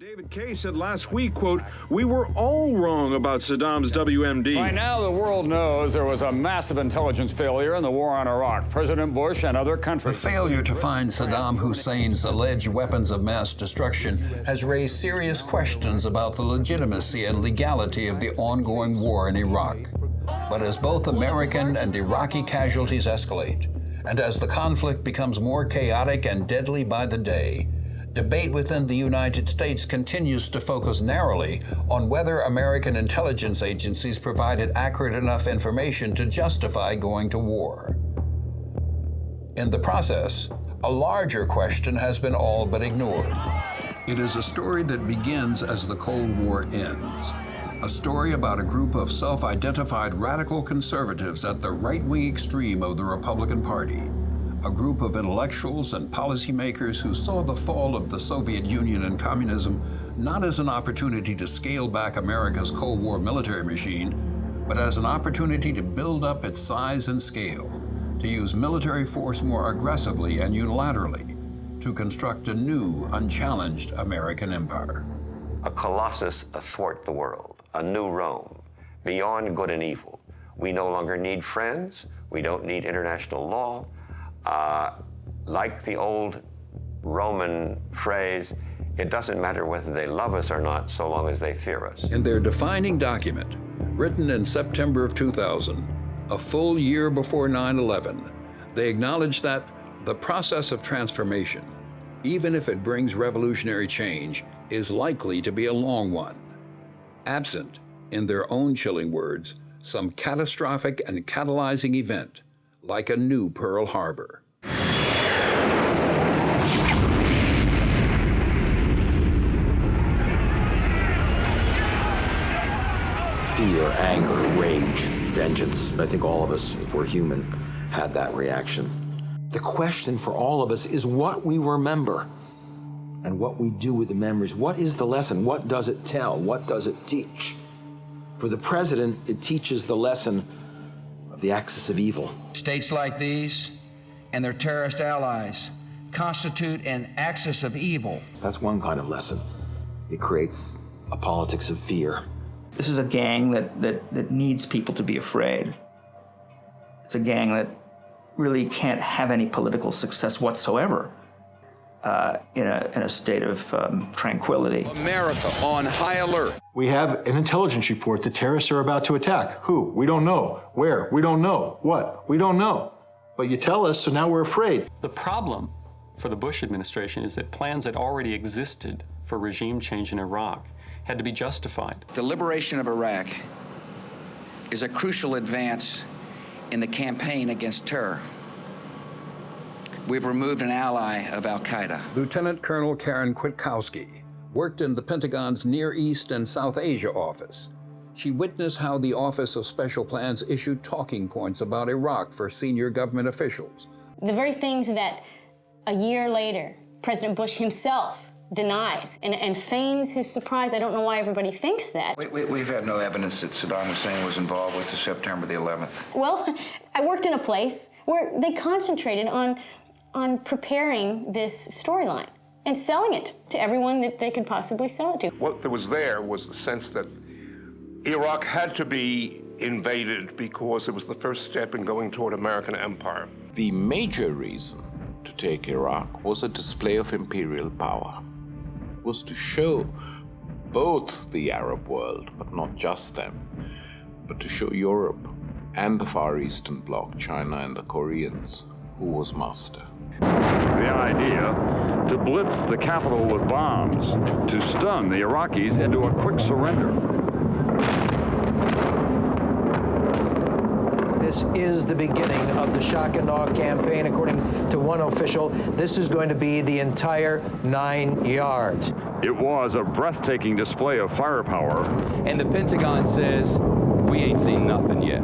David Kay said last week, quote, "We were all wrong about Saddam's WMD." By now, the world knows there was a massive intelligence failure in the war on Iraq. President Bush and other countries. The failure to find Saddam Hussein's alleged weapons of mass destruction has raised serious questions about the legitimacy and legality of the ongoing war in Iraq. But as both American and Iraqi casualties escalate, and as the conflict becomes more chaotic and deadly by the day, debate within the United States continues to focus narrowly on whether American intelligence agencies provided accurate enough information to justify going to war. In the process, a larger question has been all but ignored. It is a story that begins as the Cold War ends. A story about a group of self-identified radical conservatives at the right-wing extreme of the Republican Party. A group of intellectuals and policymakers who saw the fall of the Soviet Union and communism not as an opportunity to scale back America's Cold War military machine, but as an opportunity to build up its size and scale, to use military force more aggressively and unilaterally, to construct a new, unchallenged American empire. A colossus athwart the world, a new Rome, beyond good and evil. We no longer need friends, we don't need international law. Like the old Roman phrase, it doesn't matter whether they love us or not, so long as they fear us. In their defining document, written in September of 2000, a full year before 9/11, they acknowledge that the process of transformation, even if it brings revolutionary change, is likely to be a long one. Absent, in their own chilling words, some catastrophic and catalyzing event, like a new Pearl Harbor. Fear, anger, rage, vengeance. I think all of us, if we're human, had that reaction. The question for all of us is what we remember and what we do with the memories. What is the lesson? What does it tell? What does it teach? For the president, it teaches the lesson of the axis of evil. States like these and their terrorist allies constitute an axis of evil. That's one kind of lesson. It creates a politics of fear. This is a gang that needs people to be afraid. It's a gang that really can't have any political success whatsoever in a state of tranquility. America on high alert. We have an intelligence report that terrorists are about to attack. Who? We don't know. Where? We don't know. What? We don't know. But you tell us, so now we're afraid. The problem for the Bush administration is that plans that already existed for regime change in Iraq had to be justified. The liberation of Iraq is a crucial advance in the campaign against terror. We've removed an ally of al-Qaeda. Lieutenant Colonel Karen Kwiatkowski worked in the Pentagon's Near East and South Asia office. She witnessed how the Office of Special Plans issued talking points about Iraq for senior government officials. The very things that a year later, President Bush himself denies and feigns his surprise. I don't know why everybody thinks that. We've had no evidence that Saddam Hussein was involved with the September the 11th. Well, I worked in a place where they concentrated on preparing this storyline and selling it to everyone that they could possibly sell it to. What was there was the sense that Iraq had to be invaded because it was the first step in going toward American empire. The major reason to take Iraq was a display of imperial power. It was to show both the Arab world, but not just them, but to show Europe and the Far Eastern Bloc, China and the Koreans, who was master. The idea to blitz the capital with bombs, to stun the Iraqis into a quick surrender. This is the beginning of the shock and awe campaign. According to one official, this is going to be the entire 9 yards. It was a breathtaking display of firepower. And the Pentagon says, we ain't seen nothing yet.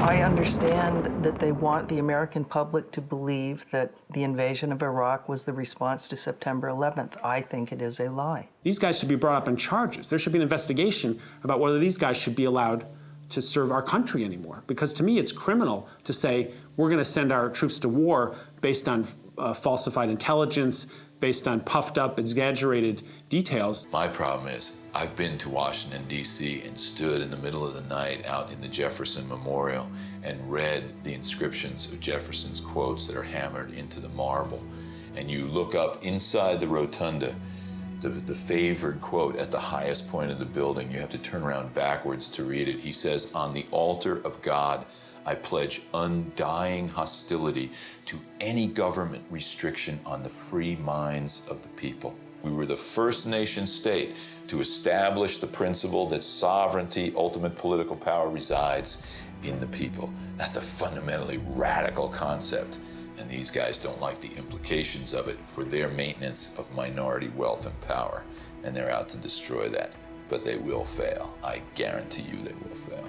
I understand that they want the American public to believe that the invasion of Iraq was the response to September 11th. I think it is a lie. These guys should be brought up in charges. There should be an investigation about whether these guys should be allowed to serve our country anymore. Because to me, it's criminal to say we're going to send our troops to war based on falsified intelligence, based on puffed up, exaggerated details. My problem is, I've been to Washington, D.C. and stood in the middle of the night out in the Jefferson Memorial and read the inscriptions of Jefferson's quotes that are hammered into the marble. And you look up inside the rotunda, the favored quote at the highest point of the building. You have to turn around backwards to read it. He says, "On the altar of God, I pledge undying hostility to any government restriction on the free minds of the people." We were the first nation state to establish the principle that sovereignty, ultimate political power, resides in the people. That's a fundamentally radical concept, and these guys don't like the implications of it for their maintenance of minority wealth and power, and they're out to destroy that. But they will fail. I guarantee you they will fail.